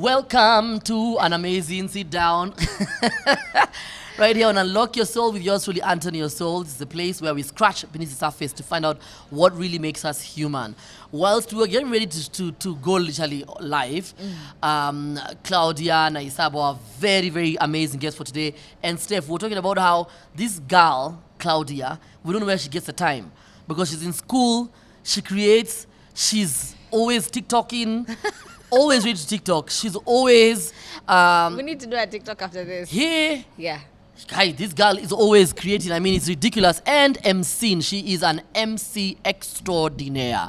Welcome to an amazing sit down. Right here on Unlock Your Soul with yours truly, Anthony Your Soul. This is the place where we scratch beneath the surface to find out what really makes us human. Whilst we were getting ready to go literally live, Claudia Naisabwa, very, very amazing guest for today. And Steph, we're talking about how this girl, Claudia, we don't know where she gets the time. Because she's in school, she creates, she's always TikToking, always ready to TikTok. She's always... we need to do a TikTok after this. Here. Yeah. Guy, this girl is always creating. I mean, it's ridiculous. And MCing. She is an MC extraordinaire.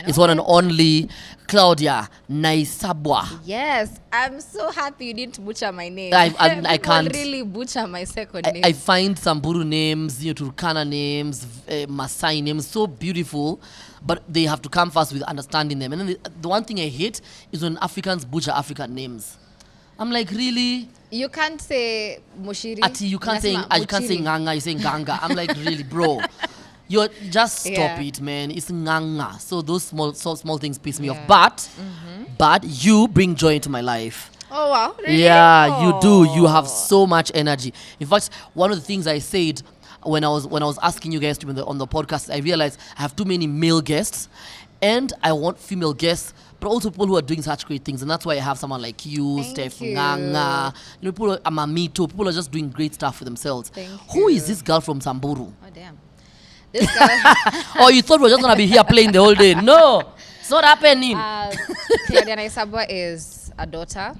It's one and only Claudia Naisabwa. Yes. I'm so happy you didn't butcher my name. I can't really butcher my second name. I find Samburu names, Turkana names, Masai names so beautiful, but they have to come first with understanding them. And then the one thing I hate is when Africans butcher African names. I'm like, really? You can't say Mushiri. Ati, you can't say Nganga, you say Nganga. I'm like, really, bro? Just stop it, man. It's Nganga. So those small things piss me off. But you bring joy into my life. Oh, wow. Really? Yeah, you do. You have so much energy. In fact, one of the things I said when I was asking you guys to be on the podcast, I realized I have too many male guests and I want female guests, but also people who are doing such great things. And that's why I have someone like you, Steph, Nganga, people, Amamito, people are just doing great stuff for themselves. Who is this girl from Samburu? Oh, damn. This girl. Oh, you thought we were just going to be here playing the whole day. No, it's not happening. Claudia Naisabwa is a daughter.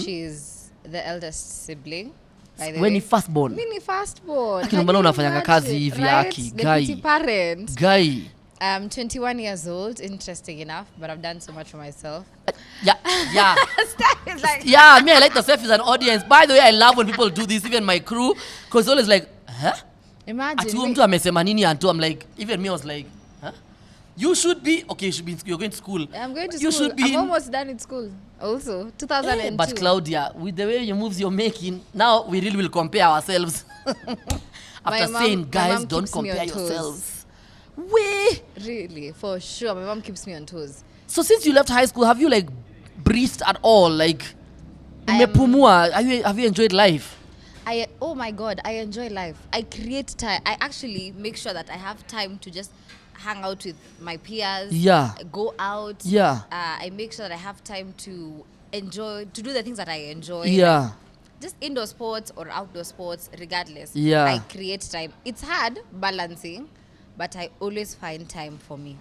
She's the eldest sibling. When he first born. Mini firstborn. Unafanyanga kazi hivi yaki. Deputy parent. Guy. I'm 21 years old, interesting enough, but I've done so much for myself. Yeah. Like yeah, me, I like the self as an audience. By the way, I love when people do this, even my crew, because it's always like, huh? Imagine. I'm like, even me, I was like, huh? You should be, okay, you're going to school. I'm going to you school. Should be I'm almost done in school also, 2002. But Claudia, with the way your moves you're making, now we really will compare ourselves. After saying, guys, don't compare yourselves. Way. Really, for sure. My mom keeps me on toes. So since you left high school, have you like breathed at all? Like, have you enjoyed life? Oh my God, I enjoy life. I create time. I actually make sure that I have time to just hang out with my peers. Yeah. Go out. Yeah. I make sure that I have time to enjoy, to do the things that I enjoy. Yeah. Like just indoor sports or outdoor sports, regardless. Yeah. I create time. It's hard balancing, but I always find time for me.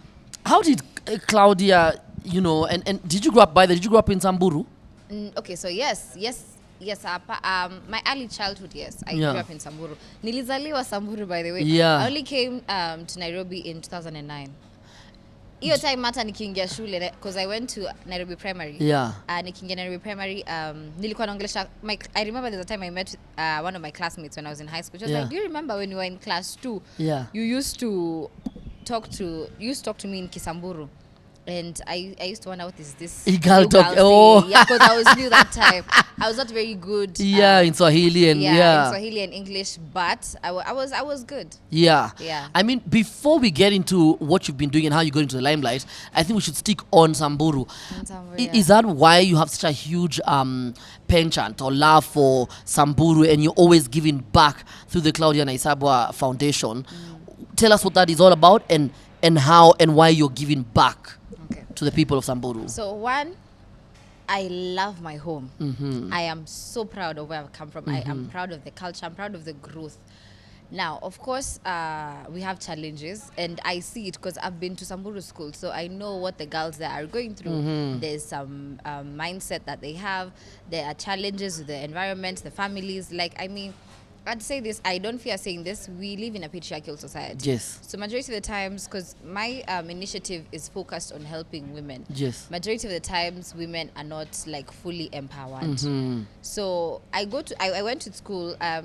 How did Claudia, and did you grow up in Samburu? Okay, so yes. My early childhood, yes, I grew up in Samburu. Nilizaliwa Samburu, by the way. Yeah. I only came to Nairobi in 2009. Iyo time hata nikiingia shule, because I went to Nairobi Primary. Yeah. Nikiingia Nairobi Primary, nilikuwa naongelesha, I remember there's a time I met one of my classmates when I was in high school. Just like, do you remember when you were in class 2? Yeah. You used to talk to me in Kisamburu. And I used to wonder what is this girl talk. Oh, yeah, because I was new that time. I was not very good. In Swahili and in Swahili and English, but I was good. Yeah. Yeah. I mean, before we get into what you've been doing and how you got into the limelight, I think we should stick on Samburu. Is that why you have such a huge penchant or love for Samburu, and you're always giving back through the Claudia Naisabwa Foundation? Tell us what that is all about and how and why you're giving back to the people of Samburu. So one, I love my home. I am so proud of where I've come from. I am proud of the culture. I'm proud of the growth. Now, of course, we have challenges, and I see it because I've been to Samburu school, so I know what the girls there are going through. There's some mindset that they have. There are challenges with the environment, the families. I'd say this, I don't fear saying this, we live in a patriarchal society. Yes. So majority of the times, because my initiative is focused on helping women. Yes. Majority of the times, women are not fully empowered. So I went to school, I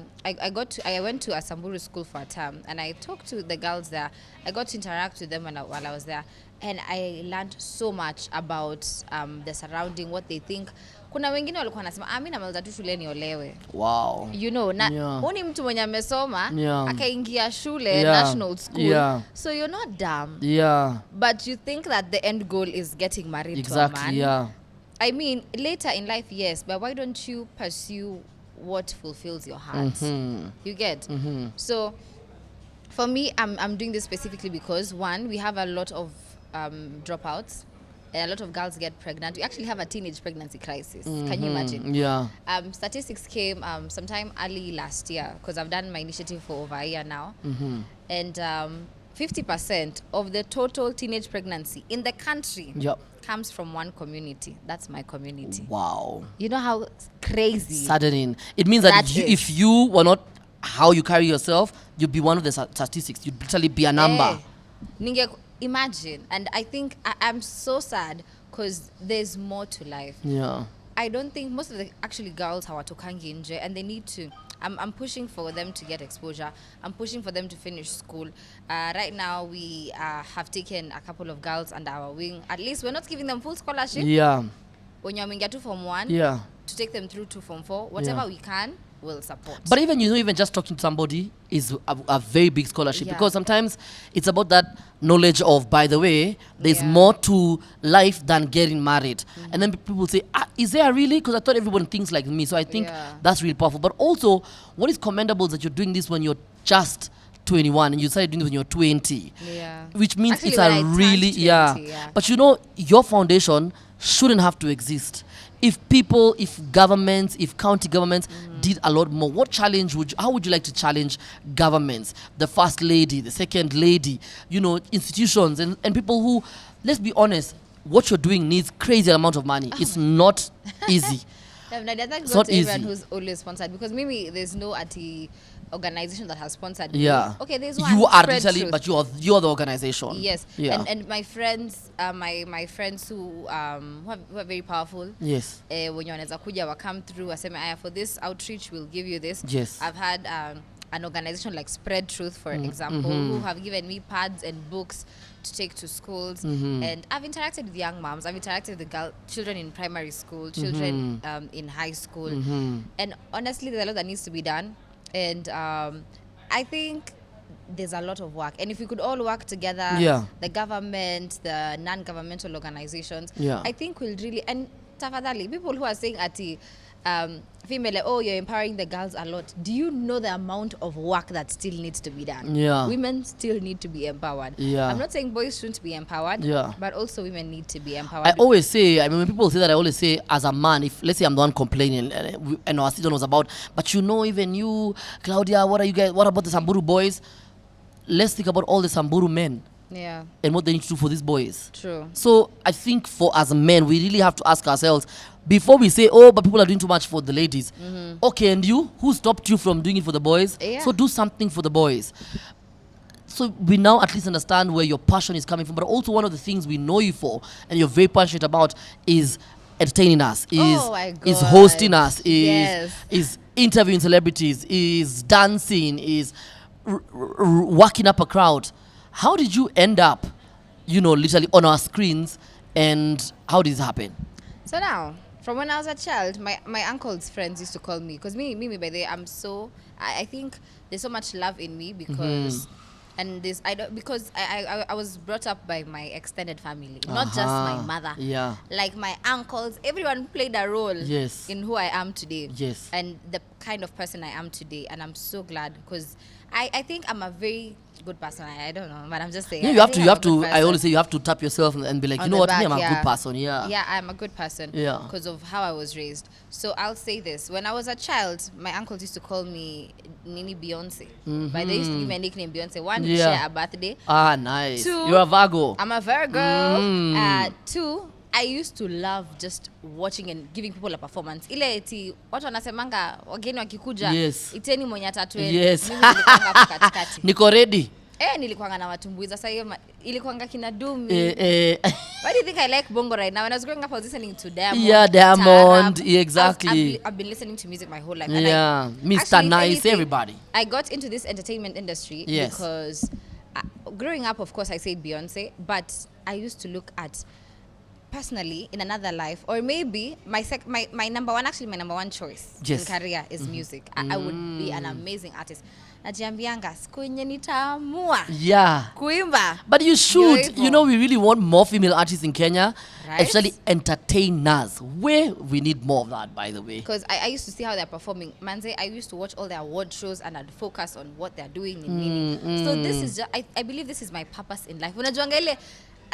went to a Samburu school for a term, and I talked to the girls there. I got to interact with them while I was there, and I learned so much about the surrounding, what they think. Kuna wengine walikuwa wanasema mimi namaliza tu shule niolewe. Wow. Huni mtu mwenye amesoma akaingia shule national school. So you're not dumb. Yeah. But you think that the end goal is getting married to a man. Yeah. I mean, later in life, yes, but why don't you pursue what fulfills your heart? You get? So for me, I'm doing this specifically because, one, we have a lot of dropouts. A lot of girls get pregnant. We actually have a teenage pregnancy crisis. Can you imagine? Yeah. Statistics came sometime early last year, because I've done my initiative for over a year now. And 50% of the total teenage pregnancy in the country Yep. comes from one community. That's my community. Wow. You know how crazy? Saddening. It means that, if you were not how you carry yourself, you'd be one of the statistics. You'd literally be a number. Imagine. And I think I'm so sad because there's more to life. Yeah. I don't think most of the actually girls hawatokangi nje, and they need to. I'm pushing for them to get exposure. I'm pushing for them to finish school. Right now, we have taken a couple of girls under our wing. At least we're not giving them full scholarship. Yeah. When you're to Form 1, yeah, to take them through to Form 4, whatever we can, we'll support. But even just talking to somebody is a very big scholarship, because sometimes it's about that knowledge of, by the way, there's more to life than getting married. And then people say, is there really? Because I thought everyone thinks like me. So I think that's really powerful. But also, what is commendable is that you're doing this when you're just 21 and you started doing this when you're 20. Yeah. Which means actually, it's a really, 20, But your foundation shouldn't have to exist. If people, if governments, if county governments did a lot more, how would you like to challenge governments, the first lady, the second lady, institutions and people who, let's be honest, what you're doing needs crazy amount of money. It's not easy. It's not easy. Everyone who's always sponsored, because maybe there's no organization that has sponsored me. Okay, there's one. You are literally, but you're the organization. Yes. And my friends, my friends who are very powerful. Yes. When you will come through, for this outreach, we'll give you this. Yes. I've had an organization like Spread Truth, for example, who have given me pads and books to take to schools. And I've interacted with young moms. I've interacted with children in primary school, children in high school. And honestly, there's a lot that needs to be done. And I think there's a lot of work. And if we could all work together, the government, the non-governmental organizations, I think we'll really... And tafadhali, people who are saying female, you're empowering the girls a lot. Do you know the amount of work that still needs to be done? Women still need to be empowered. I'm not saying boys shouldn't be empowered, but also women need to be empowered. I always say, when people say that, I always say, as a man, if let's say I'm the one complaining and our season was about, but even you, Claudia, what about the Samburu boys? Let's think about all the Samburu men. And what they need to do for these boys. True. So I think as men, we really have to ask ourselves, before we say, but people are doing too much for the ladies. Okay, and you? Who stopped you from doing it for the boys? So do something for the boys. So we now at least understand where your passion is coming from. But also one of the things we know you for and you're very passionate about is entertaining us, is hosting us, is interviewing celebrities, is dancing, is working up a crowd. How did you end up, literally on our screens, and how did this happen? So now, from when I was a child, my uncle's friends used to call me, because me by the way, I think there's so much love in me because, and this because I was brought up by my extended family, not just my mother. Like my uncles, everyone played a role in who I am today. And the kind of person I am today, and I'm so glad, because I think I'm a very good person. I don't know, but I'm just saying. You have to. I always say you have to tap yourself and be like, you know what? I'm a good person. Yeah, I'm a good person. Because of how I was raised. So I'll say this: when I was a child, my uncles used to call me Nini Beyonce. But they used to give me a nickname Beyonce. One, to share a birthday. Nice. 2, you're a Virgo. I'm a Virgo. 2, I used to love just watching and giving people a performance. Ile eti watu wanasemanga wageni wakikuja, iteni mwenye atatweni. Mimi nilikuanga hapo katikati. Niko ready. Nilikuanga na watumbuiza. Sasa hiyo ilikuanga kina Dumi. Why do you think I like bongo right now? When I was growing up, I was listening to Diamond. Diamond. Exactly. I've been listening to music my whole life. Mr. Nice, everybody. I got into this entertainment industry because growing up, of course, I said Beyonce, but I used to look at personally in another life, or maybe my number one choice in career is music. I would be an amazing artist. Najiambianga siku yenye nitaamua kuimba. But you should. You know, we really want more female artists in Kenya, right? Especially entertainers. Where we need more of that, by the way. Because I used to see how they're performing. Manze, I used to watch all their award shows and I'd focus on what they're doing in meaning. So this is just, I believe this is my purpose in life.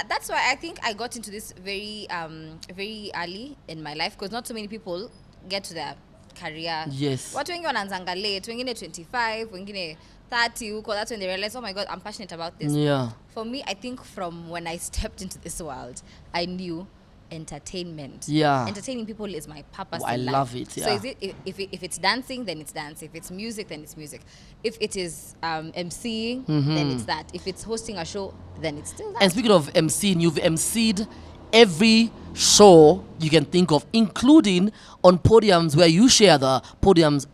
That's why I think I got into this very early in my life, because not so many people get to their career. Yes. Watu wengi wanaanzanga late, wengine 25, wengine 30 huko. That's when they realize, oh my God, I'm passionate about this. Yeah. For me, I think from when I stepped into this world, I knew entertainment. Yeah. Entertaining people is my purpose. I love it. Yeah. So is it, if it's dancing, then it's dance. If it's music, then it's music. If it is MCing, then it's that. If it's hosting a show, then it's still that. And speaking of MCing, you've MC'd every show you can think of, including on podiums where you share the podiums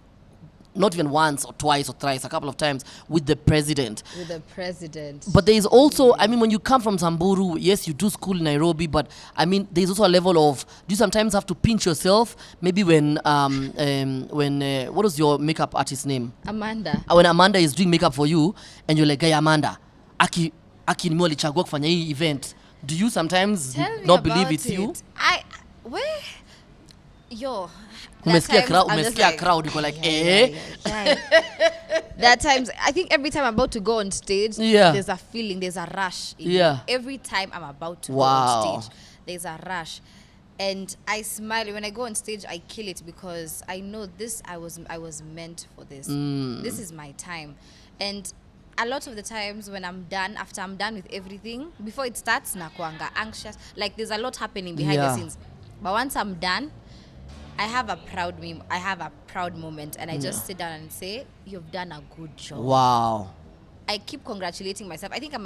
not even once or twice or thrice, a couple of times with the president. With the president. But there is also, I mean, when you come from Samburu, yes, you do school in Nairobi, but I mean, there's also a level of, do you sometimes have to pinch yourself? Maybe when what was your makeup artist's name? Amanda. When Amanda is doing makeup for you, and you're like, hey, Amanda, Aki nimoli chagua kufanya hii event. Do you sometimes not believe it's you? Umesikia crowd iko like There are times, I think every time I'm about to go on stage, there's a feeling, there's a rush. Every time I'm about to go on stage, there's a rush. And I smile. When I go on stage, I kill it, because I know this, I was meant for this. This is my time. And a lot of the times when I'm done, after I'm done with everything, before it starts, nakuanga anxious. Like there's a lot happening behind the scenes. But once I'm done, I have a proud moment, and I just sit down and say, you've done a good job. Wow. I keep congratulating myself. I think I'm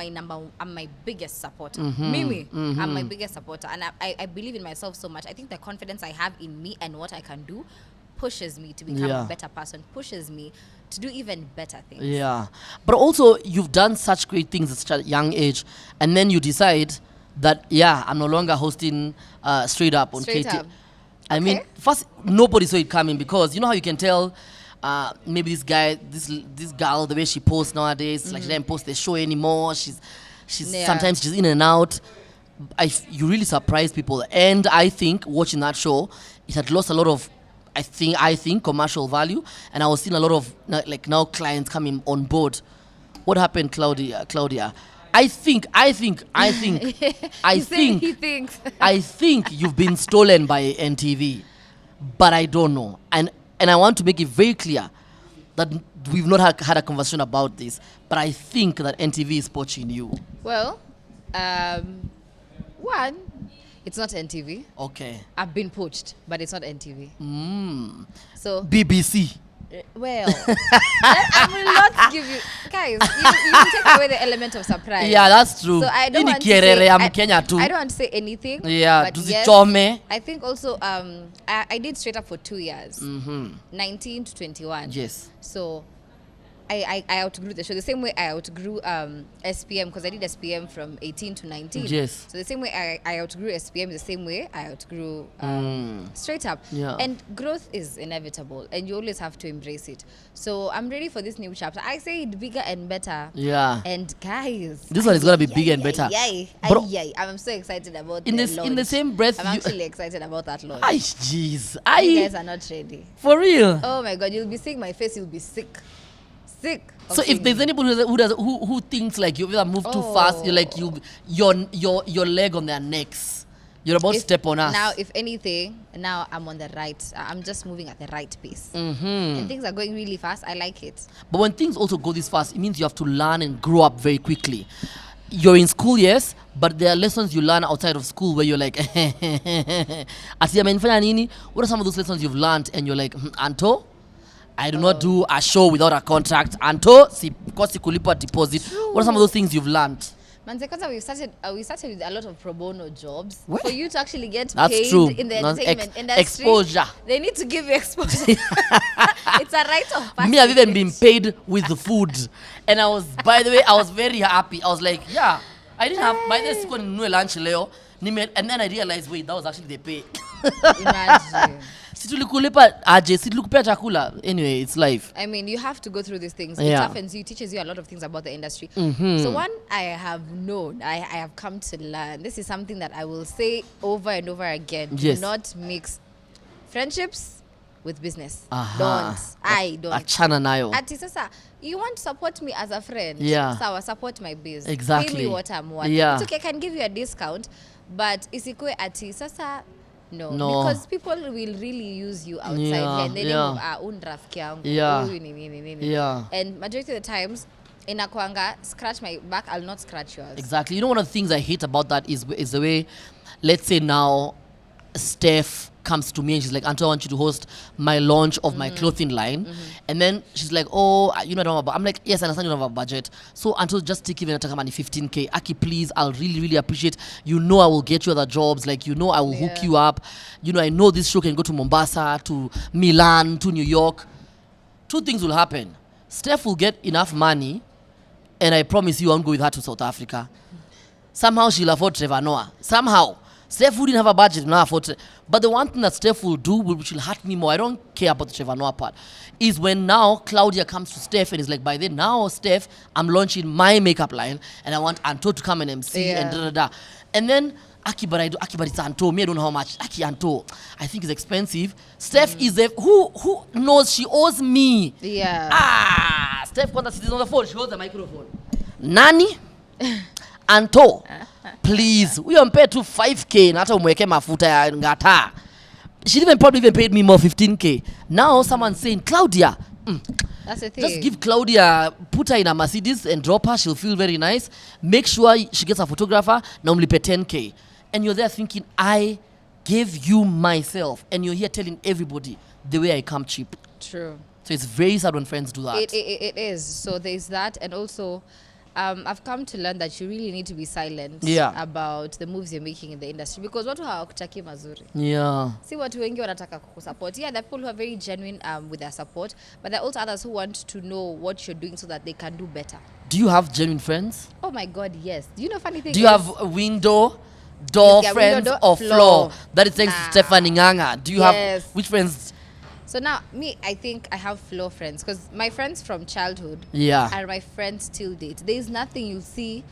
my biggest supporter. Mimi, I'm my biggest supporter, and I believe in myself so much. I think the confidence I have in me and what I can do pushes me to become a better person, pushes me to do even better things. Yeah. But also, you've done such great things at such a young age, and then you decide that, I'm no longer hosting Straight Up on KT. I mean, first, nobody saw it coming, because you know how you can tell maybe this girl, the way she posts nowadays, like she doesn't post the show anymore. She's sometimes she's in and out. You really surprised people, and I think watching that show, it had lost a lot of, I think commercial value, and I was seeing a lot of now clients coming on board. What happened, Claudia? I think you've been stolen by NTV, but I don't know. And I want to make it very clear that we've not had a conversation about this, but I think that NTV is poaching you. Well, one, it's not NTV. Okay. I've been poached, but it's not NTV. So BBC. Well, I will not give you, guys. You take away the element of surprise. Yeah, that's true. So I don't want to say anything. Yeah, but yes, I think also I did Straight Up for 2 years, 19 to 21. Yes. So I outgrew the show the same way I outgrew SPM, because I did SPM from 18 to 19. Yes. So the same way I outgrew SPM, the same way I outgrew Straight Up. Yeah. And growth is inevitable, and you always have to embrace it. So I'm ready for this new chapter. I say it bigger and better. Yeah. And guys, this one is gonna be bigger and better. I'm so excited about in the same breath. I'm actually excited about that launch. Jeez. You guys are not ready. For real. Oh my God, you'll be seeing my face. You'll be sick. So if there's anybody who thinks like you've either moved too fast, you're like your leg on their necks, you're about to step on us. Now, if anything, now I'm on the right. I'm just moving at the right pace. And things are going really fast. I like it. But when things also go this fast, it means you have to learn and grow up very quickly. You're in school, yes, but there are lessons you learn outside of school where you're like, what are some of those lessons you've learned and you're like, Anto? I do not do a show without a contract. Anto, because kulipa deposit. What are some of those things you've learned? Manze, we started with a lot of pro bono jobs. What? For you to actually get That's paid true. In the entertainment industry. Exposure. They need to give you exposure. It's a rite of passage. Me, I've even been paid with the food. And by the way, I was very happy. I was like, I didn't have, by this lunch leo. And then I realized, wait, that was actually the pay. Imagine. Situlikulipa aje, situlikupea chakula. Anyway, it's life. I mean, you have to go through these things. Yeah. It toughens you, teaches you a lot of things about the industry. So one I have known, I have come to learn. This is something that I will say over and over again. Yes. Do not mix friendships with business. Aha. I don't. Achana nayo. Ati sasa, you want to support me as a friend? Yeah. Sawa, support my biz. Exactly. Pay me what I'm worth. Yeah. It's okay, I can give you a discount, but isikue ati sasa. No, No. because people will really use you outside Yeah, and they yeah. rafiki yangu. Yeah. Huyu ni nini. Yeah. And majority of the times, inakwanga, scratch my back, I'll not scratch yours. Exactly. You know, one of the things I hate about that is the way, let's say now, Steph comes to me and she's like, Anto, I want you to host my launch of my clothing line. And then she's like, oh, I don't have a budget. I'm like, yes, I understand you don't have a budget. So Anto, just take even a money 15K. Aki, please, I'll really, really appreciate. You know I will get you other jobs. Like, you know I will hook you up. You know, I know this show can go to Mombasa, to Milan, to New York. Two things will happen. Steph will get enough money, and I promise you I won't go with her to South Africa. Somehow she'll afford Trevor Noah. Somehow. Steph who didn't have a budget, now afford. But the one thing that Steph will do, which will hurt me more, I don't care about the Trevor Noah part, is when now Claudia comes to Steph and is like, by then now, Steph, I'm launching my makeup line and I want Anto to come and MC and da. And then, Aki, but it's Anto. Me, I don't know how much. Aki, Anto, I think it's expensive. Steph is who knows she owes me. Yeah. Steph, when she's on the phone, she holds the microphone. Nani? Anto, please, we on pay to 5K na hata umweke mafuta ya ngata. She probably even paid me more 15K. Now someone's saying, Claudia, That's the thing. just give Claudia, put her in a Mercedes and drop her. She'll feel very nice. Make sure she gets a photographer. Normally pay 10K. And you're there thinking, I gave you myself. And you're here telling everybody the way I come cheap. True. So it's very sad when friends do that. It is. So there's that. And also, I've come to learn that you really need to be silent about the moves you're making in the industry, because watu hawakutaki mazuri. Yeah. Si watu wengi wanataka kukusupport. Yeah, there are people who are very genuine with their support, but there are also others who want to know what you're doing so that they can do better. Do you have genuine friends? Oh my God, yes. Do you know funny thing? Do you have a door Yeah, friends window, or floor? That is like Nah. Stephanie Nganga. Do you Yes. have, which friends? So now, me, I think I have floor friends, because my friends from childhood are my friends till date. There's nothing you'll see.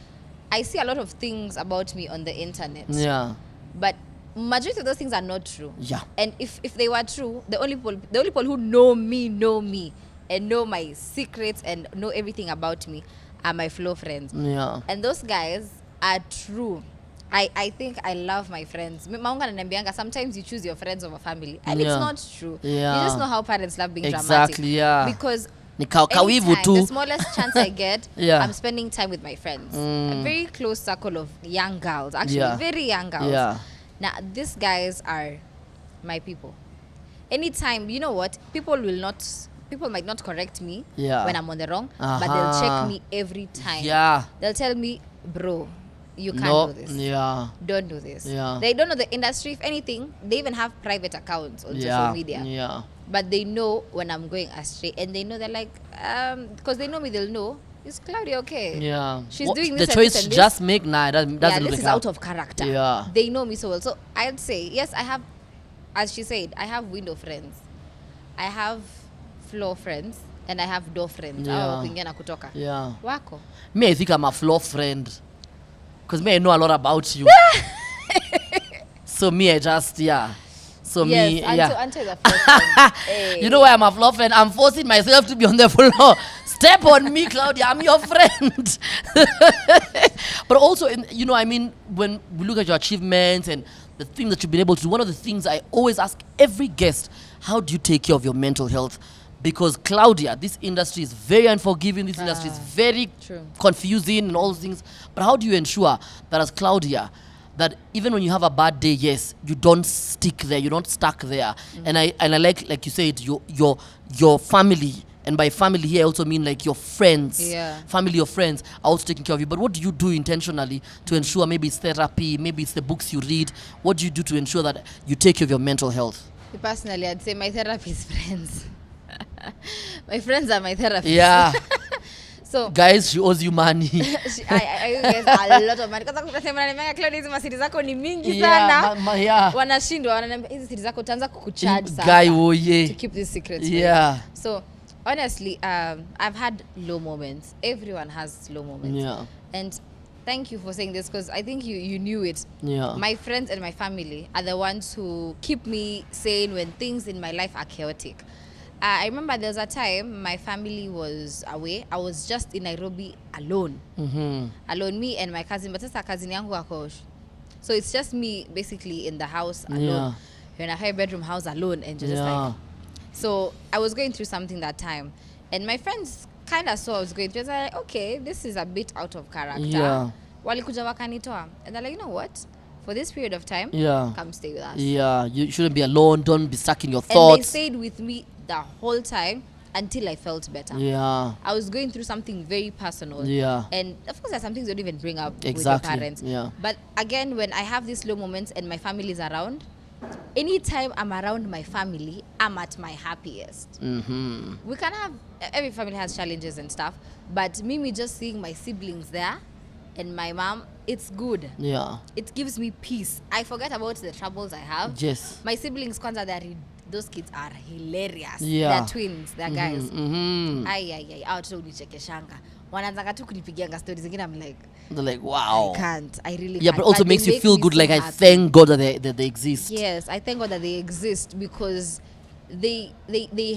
I see a lot of things about me on the internet. Yeah. But majority of those things are not true. Yeah. And if they were true, the only people who know me and know my secrets and know everything about me are my floor friends. Yeah. And those guys are true. I think I love my friends. Maunga ananiambianga, sometimes you choose your friends over family. And it's not true. Yeah. You just know how parents love being dramatic. Exactly, yeah. Because Kawivu anytime, too. the smallest chance I get, Yeah. I'm spending time with my friends. A very close circle of young girls. Actually, Yeah. very young girls. Yeah. Now, these guys are my people. Anytime, you know what? People might not correct me when I'm on the wrong, but they'll check me every time. Yeah. They'll tell me, bro, you can't do this. Yeah. Don't do this. Yeah. They don't know the industry. If anything, they even have private accounts on social media. Yeah. But they know when I'm going astray, and they know, they're like, because they know me, they'll know, is Claudia okay? Yeah. She's doing the this choice and she this. just make doesn't Yeah, look this like is her. out of character. Yeah. They know me so well. So I'd say, yes, I have, as she said, I have window friends. I have floor friends. And I have door friends. Yeah. Kutoka. Yeah. Wako. Me, I think I'm a floor friend. Because me, I know a lot about you. So me, I just, So yes, me, Anto is a floor friend. Hey. You know why I'm a floor friend? I'm forcing myself to be on the floor. Step on me, Claudia. I'm your friend. But also, when we look at your achievements and the things that you've been able to do, one of the things I always ask every guest, how do you take care of your mental health? Because Claudia, this industry is very unforgiving. This industry is very confusing and all those things. But how do you ensure that as Claudia, that even when you have a bad day, yes, you don't stick there, you don't stuck there. And I like you said, your family, and by family here I also mean like your friends, family of friends are also taking care of you. But what do you do intentionally to ensure, maybe it's therapy, maybe it's the books you read, what do you do to ensure that you take care of your mental health? Personally, I'd say my therapist friends. My friends are my therapists. Yeah. So guys, she owes you money. I guess a lot of money. Because kuna nimeanga Claudia, hizi masiri zako ni mingi sana. Yeah. Wanashindwa wananiambia hizi siri zako utaanza kukucharge sasa. Guy, oh yeah. To keep these secrets. Yeah. So honestly, I've had low moments. Everyone has low moments. Yeah. And thank you for saying this, because I think you knew it. Yeah. My friends and my family are the ones who keep me sane when things in my life are chaotic. I remember there was a time my family was away. I was just in Nairobi alone. Alone, me and my cousin. But sasa cousin yangu ako. So it's just me basically in the house alone. Yeah. In a 5-bedroom house alone, and just like. So I was going through something that time, and my friends kind of saw I was going through. I was like, okay, this is a bit out of character. Yeah. Walikuja wakanitoa, and they're like, you know what? For this period of time, come stay with us. Yeah, you shouldn't be alone. Don't be stuck in your thoughts. And they stayed with me the whole time until I felt better. Yeah. I was going through something very personal. Yeah. And of course, there's some things you don't even bring up with Exactly. your parents. Yeah. But again, when I have these low moments and my family is around, anytime I'm around my family, I'm at my happiest. We can have, every family has challenges and stuff, but me just seeing my siblings there and my mom, it's good. Yeah. It gives me peace. I forget about the troubles I have. Yes. My siblings, kwanza, those kids are hilarious. Yeah. They're twins. They're guys. Ay. Out so unichekeshanga. Wanaanza tu kunipigianga stories zingine. I'm like, they're like, wow. I can't. I really Yeah, can't. but also they makes you make feel me good. so Like, I happy. thank God that they exist. Yes, I thank God that they exist, because they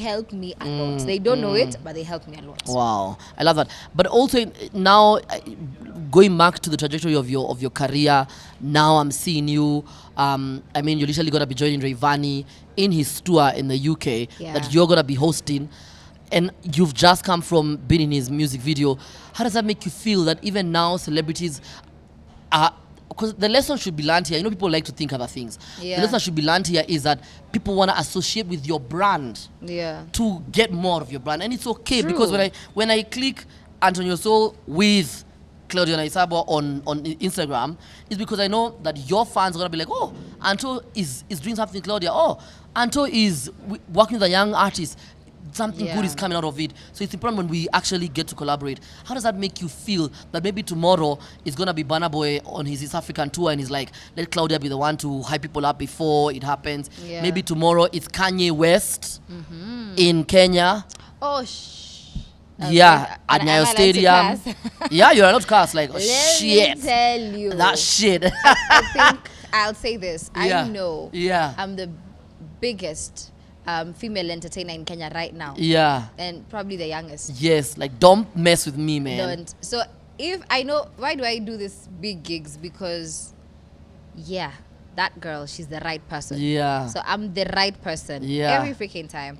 help me a lot. They don't know it, but they help me a lot. Wow, I love that. But also now, going back to the trajectory of your career, now I'm seeing you. I mean, you're literally gonna be joining Rayvani in his tour in the UK that you're gonna be hosting, and you've just come from being in his music video. How does that make you feel that even now celebrities are? Because the lesson should be learned here. You know, people like to think other things. Yeah. The lesson should be learned here is that people want to associate with your brand. Yeah. To get more of your brand, and it's okay. True. Because when I click Antonio Soul with Claudia Naisabwa on Instagram, it's because I know that your fans are gonna be like, oh, Anto is doing something, Claudia. Oh, Anto is working with a young artist. Something good is coming out of it. So it's important when we actually get to collaborate. How does that make you feel that maybe tomorrow is gonna be Burna Boy on his East African tour and he's like, let Claudia be the one to hype people up before it happens? Yeah. Maybe tomorrow it's Kanye West in Kenya. Oh, Yeah, at Nyayo Stadium. Yeah, you're allowed to cast. Like, Let shit. me tell you. That shit. I think I'll say this. Yeah. I know Yeah. I'm the biggest female entertainer in Kenya right now. Yeah. And probably the youngest. Yes, like, don't mess with me, man. Don't. So if I know, why do I do this big gigs? Because, yeah, that girl, she's the right person. Yeah. So I'm the right person. Yeah. Every freaking time.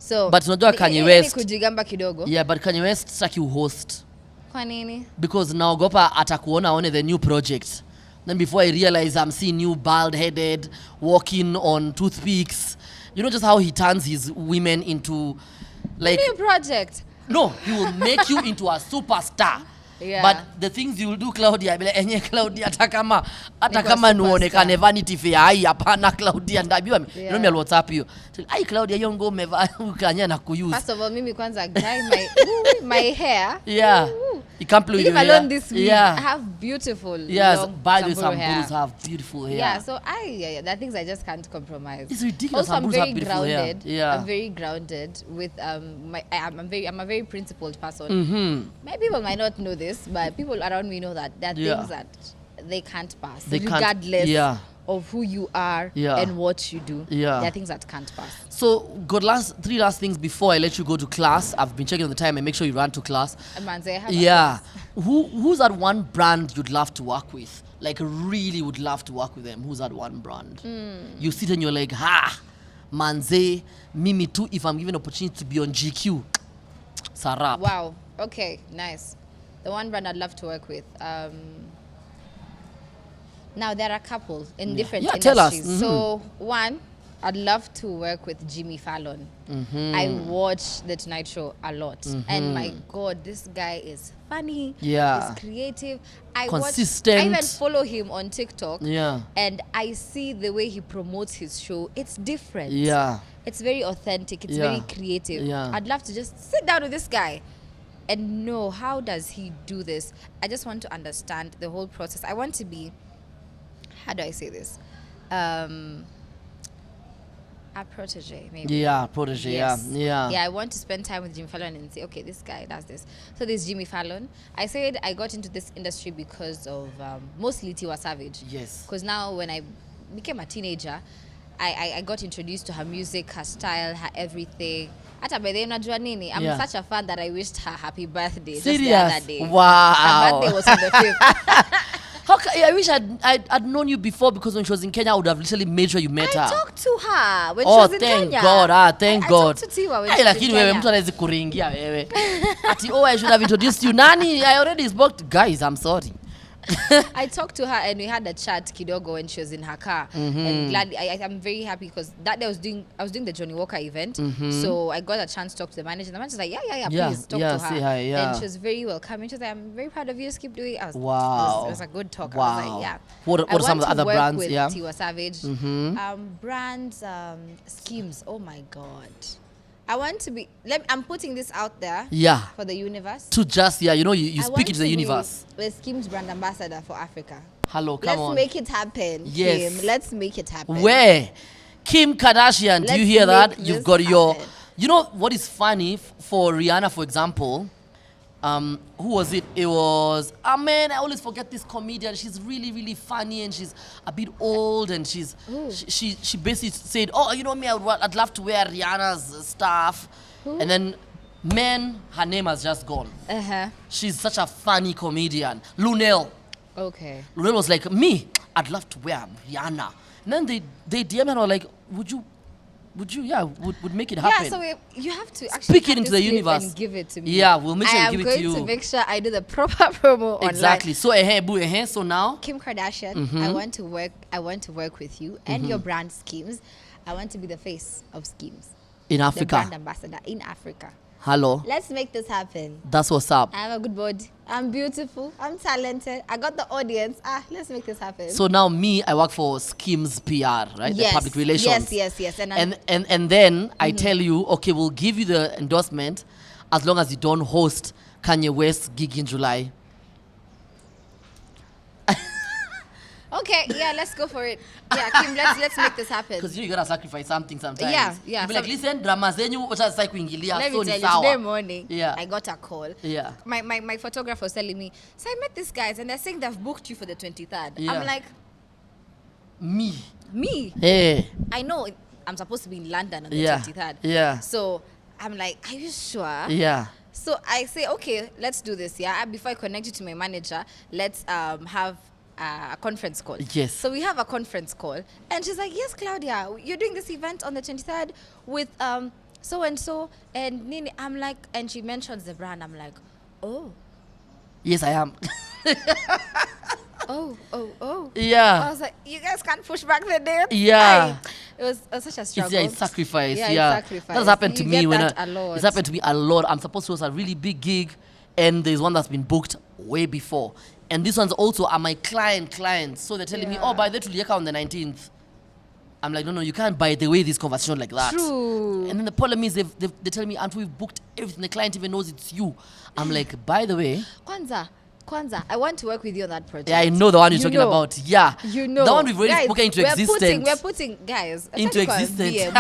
So But unajua Kanye West. Kujigamba kidogo. Yeah, but Kanye West sitaki uhost. Kwa nini? Because naogopa atakuona on the new project. Then before I realize I'm seeing you bald-headed, walking on toothpicks. You know just how he turns his women into, like... New project. No, he will make you into a superstar. Yeah. But the things you will do, Claudia, I'll be like, enye Claudia, hata kama superstar. nuonekane Vanity Fair, ai hapana Claudia, ndabiwa Yeah. you know me WhatsApp you. Ai Claudia, hiyo nguo umevaa Kanye na kuyuse. First of all, mimi kwanza dye my hair. Yeah. Ooh. You can't play with Leave your hair. alone this week. Yeah. I have beautiful Yes, long by the way, Samburu hair. Samburus have beautiful hair. Yeah, so there are things I just can't compromise. It's ridiculous. Also, I'm Samburus very have beautiful hair. grounded. Yeah. I'm very grounded with I'm a very principled person. Maybe people might not know this, but people around me know that there are things that they can't pass, They can't- regardless of who you are Yeah. and what you do. Yeah. There are things that can't pass. So, good three last things before I let you go to class. I've been checking on the time and make sure you run to class. Manze, I have a Yeah. Who's that one brand you'd love to work with? Like, really would love to work with them. Who's that one brand? You sit and you're like, manze, mimi too, if I'm given opportunity to be on GQ. Sarap. Wow. Okay, nice. The one brand I'd love to work with. Now there are a couple in different industries. Tell us. So one, I'd love to work with Jimmy Fallon. I watch The Tonight Show a lot, and my God, this guy is funny. Yeah. He's creative. Consistent. I even follow him on TikTok. Yeah. And I see the way he promotes his show. It's different. Yeah. It's very authentic. It's Yeah. very creative. Yeah. I'd love to just sit down with this guy and know how does he do this. I just want to understand the whole process. I want to be, how do I say this? A protege, maybe. Yeah, protege. Yes. Yeah. Yeah, I want to spend time with Jimmy Fallon and say, okay, this guy does this. So there's Jimmy Fallon. I said I got into this industry because of mostly Tiwa Savage. Yes. Because now when I became a teenager, I got introduced to her music, her style, her everything. Hata by the unajua nini? I'm such a fan that I wished her happy birthday just the other day. Wow. Her birthday was on the 5th. I wish I'd known you before, because when she was in Kenya, I would have literally made sure you met her. I talked to her when she was in thank Kenya. God. Thank God. I talked to Tiwa when Hey, she was lakini in wewe Kenya. mtu anaweza kuringia wewe. Ati I should have introduced you. Nani? I already spoke to guys. I'm sorry. I talked to her and we had a chat kidogo when she was in her car. And gladly, I'm very happy because that day I was doing the Johnny Walker event. So I got a chance to talk to the manager. The manager's like, yeah, please talk to her. Say hi, And she was very welcoming. She was like, I'm very proud of you. Just keep doing it. Wow. It was a good talk. Wow. I was like, yeah. What are some of the other brands? With Yeah. Tiwa Savage. Brands, schemes. Oh my God. I want to be. I'm putting this out there. Yeah. For the universe. To just you I speak want into the to be universe. the Schemes brand ambassador for Africa. Hello, come on. Let's make it happen. Yes. Kim. Let's make it happen. Where? Kim Kardashian, do you hear Let's that? make You've this got your. happen. You know what is funny for Rihanna, for example? Who was it? It was, man, I always forget this comedian. She's really, really funny, and she's a bit old, and she basically said, oh, you know me, I'd love to wear Rihanna's stuff. And then, man, her name has just gone. She's such a funny comedian. Lunel. Okay. Lunel was like, me, I'd love to wear Rihanna. And then they DM her and were like, would you, would make it happen. Yeah, so you have to actually Speak it into the universe and give it to me. Yeah, we'll make sure we give it to you. I am going to make sure I do the proper promo Exactly. online. So now Kim Kardashian, I want to work with you and your brand Schemes. I want to be the face of Schemes. In The Africa. brand ambassador in Africa. Hello. Let's make this happen. That's what's up. I have a good body. I'm beautiful. I'm talented. I got the audience. Let's make this happen. So now I work for Schemes PR, right? Yes. The public relations. Yes. And then I tell you, okay, we'll give you the endorsement as long as you don't host Kanye West's gig in July. Okay, yeah, let's go for it. Yeah, Kim, let's make this happen. Because you gotta sacrifice something sometimes. Yeah. You'll be like, listen, drama zenyu wacha sasa kuingilia. Let So me ni tell you, sawa. today morning, Yeah. I got a call. Yeah. My photographer was telling me, so I met these guys and they're saying they've booked you for the 23rd. Yeah. I'm like, Me. Me? I know I'm supposed to be in London on the 23rd. Yeah. So I'm like, are you sure? Yeah. So I say, okay, let's do this. Yeah. Before I connect you to my manager, let's have a conference call. Yes. So we have a conference call, and she's like, yes, Claudia, you're doing this event on the 23rd with so and so and Nini. I'm like, and she mentions the brand. I'm like, oh. Yes, I am. Oh. Yeah. I was like, you guys can't push back the date. Yeah. It was such a struggle. It's sacrifice. Yeah, Yeah. it's sacrifice. That's happened to You me get when that a lot. it's happened to me a lot. I'm supposed to host a really big gig, and there's one that's been booked way before. And these ones also are my clients. So they're telling me, oh, by the way, on the 19th. I'm like, no, you can't by the way this conversation like that. True. And then the problem is they tell me, Auntie, we've booked everything. The client even knows it's you. I'm like, by the way. Kwanza, I want to work with you on that project. Yeah, I know the one you're talking about. Yeah. You know. The one we've already guys, spoken into existence. We're putting guys into existence.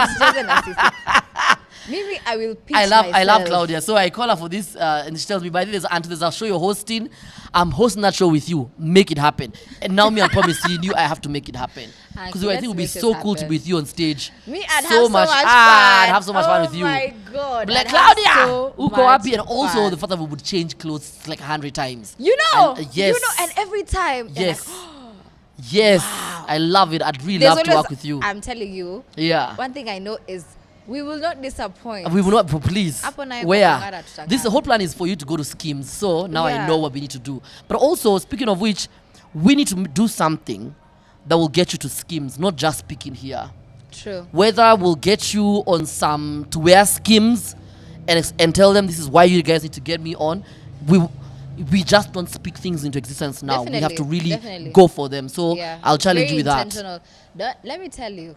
Maybe I will pitch I love myself. Claudia. So I call her for this, and she tells me, by the way, there's a show you're hosting. I'm hosting that show with you. Make it happen. And now I'm promising you I have to make it happen. Because I think it would be so cool to be with you on stage. Me, I'd so have much fun. I'd have so much fun with you. Oh my God. But like, I'd have Claudia, so uko much wapi? And also fun. the fact that we would change clothes like 100 times. You know. Yes. And every time. Yes. Like, yes. wow. I love it. I'd really There's love to always- work with you. I'm telling you. Yeah. One thing I know is we will not disappoint. We will not, please. Hapo naye Where? kung'ara tutang'ara. This whole plan is for you to go to Schemes. So now I Yeah. know what we need to do. But also, speaking of which, we need to do something that will get you to Schemes, not just speaking here. True. Whether we'll get you on some to wear Schemes and tell them this is why you guys need to get me on. We just don't speak things into existence now. We have to really go for them. So Yeah. I'll challenge Very you with that. intentional. Let me tell you.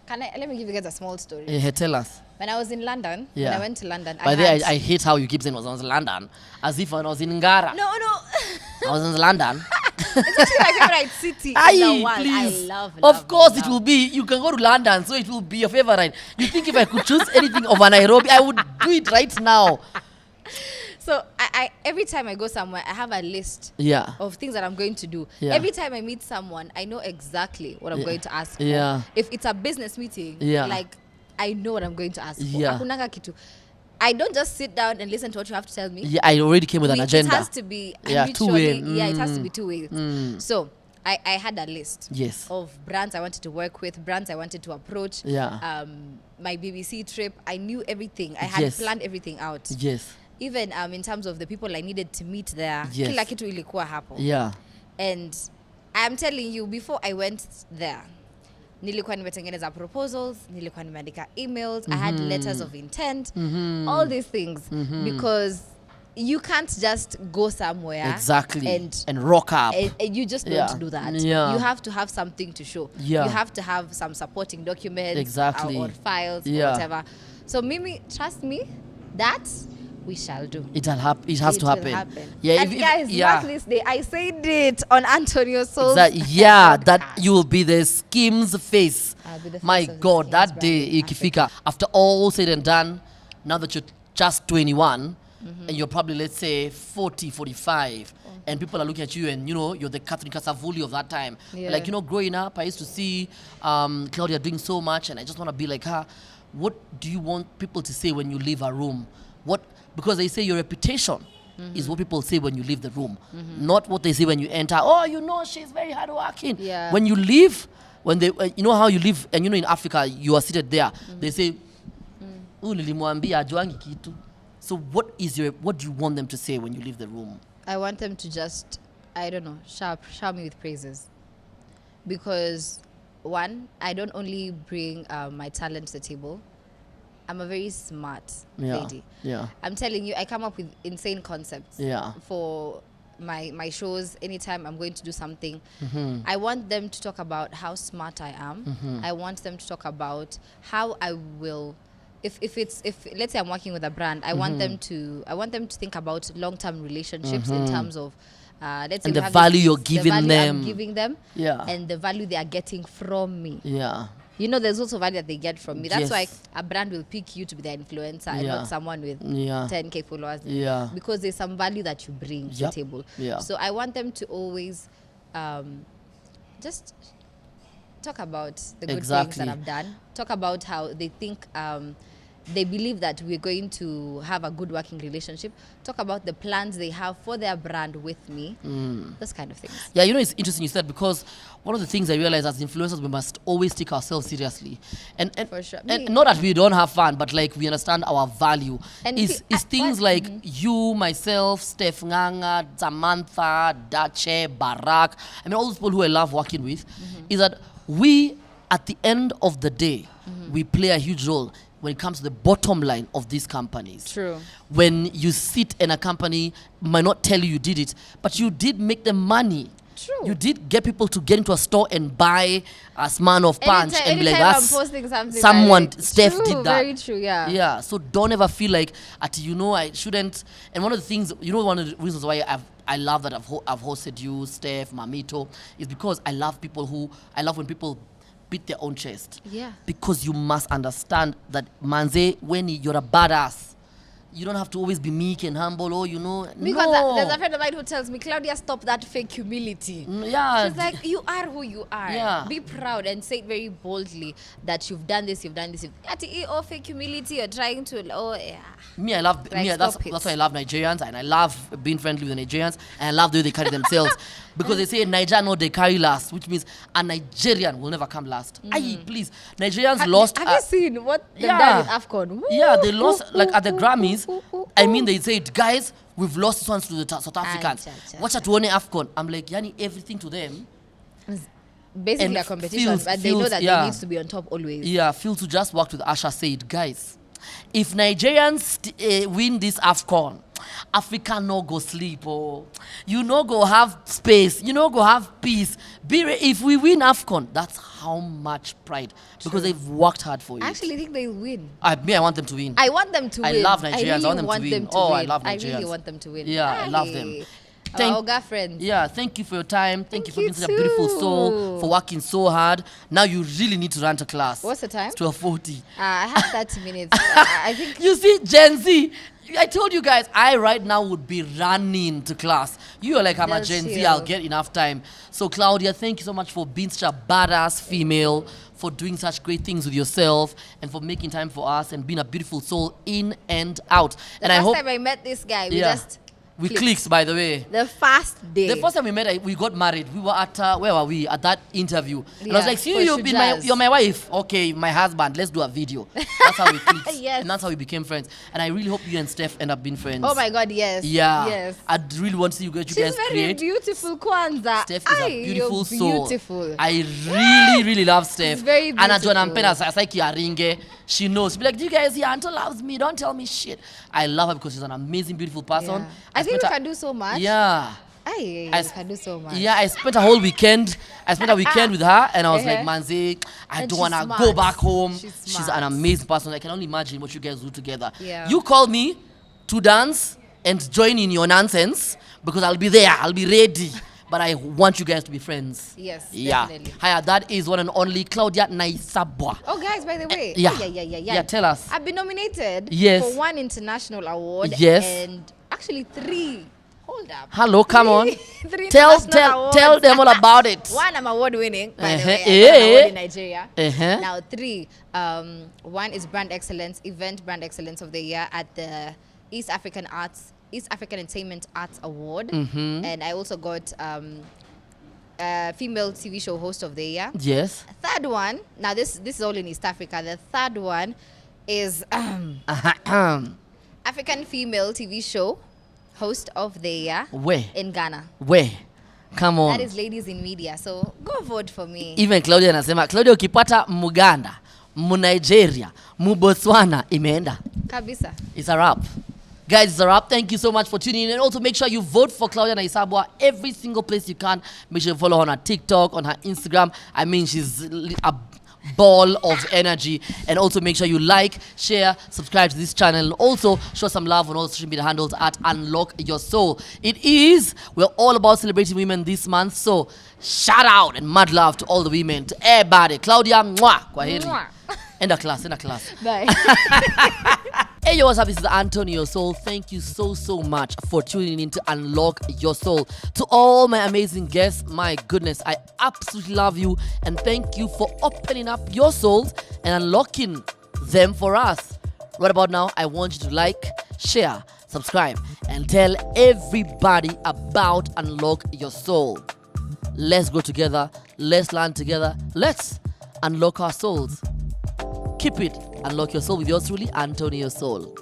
Let me give you guys a small story. Tell us. When I was in London, when I went to London, By the way, I hate how you keep saying I was in London, as if I was in Ngara. No. I was in London. It's actually my favorite city in the world. Please. I love Of course, love. it will be. You can go to London, so it will be your favorite. You think if I could choose anything over Nairobi, I would do it right now. So I every time I go somewhere, I have a list of things that I'm going to do. Yeah. Every time I meet someone, I know exactly what I'm going to ask for. Yeah. If it's a business meeting, like I know what I'm going to ask for. Yeah. Hakunanga kitu. I don't just sit down and listen to what you have to tell me. Yeah, I already came with an agenda. It has to be two-way. Yeah, it has to be two ways. So I had a list of brands I wanted to work with, brands I wanted to approach. Yeah. My BBC trip, I knew everything. I had planned everything out. Yes. Even in terms of the people I needed to meet there. Yes. Kila kitu ilikuwa hapo. Yeah. And I'm telling you, before I went there, nilikuwa nimetengeneza proposals, nilikuwa nimeandika emails, I had letters of intent, all these things, because you can't just go somewhere and rock up. And you just don't do that. You have to have something to show. You have to have some supporting documents or files or whatever. So Mimi, trust me, that we shall do. It has to happen. Yeah, and guys, mark this day. I said it on Antonio Soul's that you will be the Skims face. My God, that day, ikifika, after all said and done, now that you're just 21, and you're probably, let's say, 40, 45, and people are looking at you and, you're the Catherine Kasavuli of that time. Like, growing up, I used to see Claudia doing so much, and I just want to be like her. What do you want people to say when you leave a room? Because they say your reputation is what people say when you leave the room, not what they say when you enter. Oh, she's very hardworking. Yeah. When you leave, how you live, and in Africa, you are seated there. They say, nilimwambia ajuangi kitu. So what do you want them to say when you leave the room? I want them to just, I don't know, shower me with praises. Because one, I don't only bring my talent to the table. I'm a very smart lady. Yeah. I'm telling you, I come up with insane concepts for my shows. Anytime I'm going to do something, I want them to talk about how smart I am. I want them to talk about how I will. If let's say I'm working with a brand, I want them to think about long-term relationships in terms of let's say and the value you're giving them. I'm giving them, and the value they are getting from me. Yeah. There's also value that they get from me. That's why a brand will pick you to be the influencer and not someone with 10K followers. Yeah. Because there's some value that you bring to the table. Yeah. So I want them to always just talk about the good things that I've done. Talk about how they think they believe that we're going to have a good working relationship. Talk about the plans they have for their brand with me. Those kind of things. Yeah, it's interesting you said, because one of the things I realize as influencers, we must always take ourselves seriously. And for sure. And not that we don't have fun, but like we understand our value. And is things like you, myself, Steph Nganga, Samantha, Dache, Barak, all those people who I love working with, is that we, at the end of the day, we play a huge role when it comes to the bottom line of these companies. True. When you sit in a company, might not tell you did it, but you did make them money. True. You did get people to get into a store and buy a man of punch and be like, that's someone, Steph true, did that. Very true, yeah. Yeah, so don't ever feel like, I shouldn't. And one of the things, one of the reasons why I love that I've hosted you, Steph, Mamito, is because I love when people beat their own chest. Yeah. Because you must understand that, manze, when you're a badass, you don't have to always be meek and humble, Because there's a friend of mine who tells me, Claudia, stop that fake humility. Yeah. She's like, you are who you are. Yeah. Be proud and say it very boldly that you've done this, you've done this. Fake humility, you're trying to, that's why I love Nigerians, and I love being friendly with the Nigerians, and I love the way they carry themselves. Because they say Niger no they carry last, which means a Nigerian will never come last. Please. Nigerians lost. Have you seen what they've done with AFCON? Yeah, they lost at the Grammys. They said, guys, we've lost this one to the South Africans. Watch out to win AFCON. I'm like, everything to them. Basically a competition, but they know that they need to be on top always. Yeah, Phil to just worked with Asha said, guys, if Nigerians win this AFCON, Africa no go sleep, oh. You no go have space. You no go have peace. If we win AFCON, that's how much pride. Because they've worked hard for it. I actually think they win. I want them to win. I want them to win. I love Nigerians. I really I want them to win. I love Nigerians. I really want them to win. Yeah, I love them. Our girlfriends. Yeah, thank you for your time. Thank you for you being such a beautiful soul, for working so hard. Now you really need to run to class. What's the time? It's 12:40. I have 30 minutes. I think. You see, Gen Z, I told you guys, I right now would be running to class. You are like, I'm a Gen Z, I'll get enough time. So Claudia, thank you so much for being such a badass female, for doing such great things with yourself, and for making time for us and being a beautiful soul in and out. The first time I met this guy, we clicked, by the way. The first day. The first time we met, we got married. We were at, where were we? At that interview. And I was like, see, you're my wife. Okay, my husband. Let's do a video. That's how we clicked. Yes. And that's how we became friends. And I really hope you and Steph end up being friends. Oh my God, yes. Yeah. Yes. I really want to see you guys create. She's very beautiful, Kwanzaa. Steph is a beautiful soul. Beautiful. I really, really love Steph. She's very beautiful. She knows. She'll be like, do you guys hear? Auntie loves me. Don't tell me shit. I love her because she's an amazing, beautiful person. Yeah. I think we can do so much. Yeah. I can do so much. Yeah, I spent a whole weekend. I spent a weekend with her, and I was like, Manzi, I don't want to go back home. She's an amazing person. I can only imagine what you guys do together. Yeah. You call me to dance and join in your nonsense because I'll be there. I'll be ready. But I want you guys to be friends. Yes, yeah. Definitely. Hiya, that is one and only Claudia Naisabwa. Oh, guys, by the way. Yeah, tell us. I've been nominated for 1 international award. Yes. And actually 3. Hold up. Hello, come on. 3 tell them all about it. 1, I'm award winning, by the way. I got an award in Nigeria. Now 3, 1 is brand excellence, event brand excellence of the year at the East African Entertainment Arts Award. And I also got female TV show host of the year. Yes. 3rd one, now this is all in East Africa. The 3rd one is African female TV show host of the year. Where? In Ghana. Where? Come on. That is ladies in media. So go vote for me. Even Claudia anasema, Claudia ukipata Muganda, Nigeria, Botswana, imeenda. Kabisa. It's a wrap. Guys, it's a wrap. Thank you so much for tuning in. And also make sure you vote for Claudia Naisabwa every single place you can. Make sure you follow her on her TikTok, on her Instagram. I mean, she's a ball of energy. And also make sure you like, share, subscribe to this channel. And also show some love on all social media handles at Unlock Your Soul. We're all about celebrating women this month. So shout out and mad love to all the women, to everybody. Claudia, mwah, kwaheri. End of class. Bye. Hey, yo, what's up? This is Antonio Soul. Thank you so much for tuning in to Unlock Your Soul. To all my amazing guests, my goodness, I absolutely love you. And thank you for opening up your souls and unlocking them for us. Right about now, I want you to like, share, subscribe, and tell everybody about Unlock Your Soul. Let's go together. Let's learn together. Let's unlock our souls. Keep it. Unlock your soul with yours truly, Antonio Soul.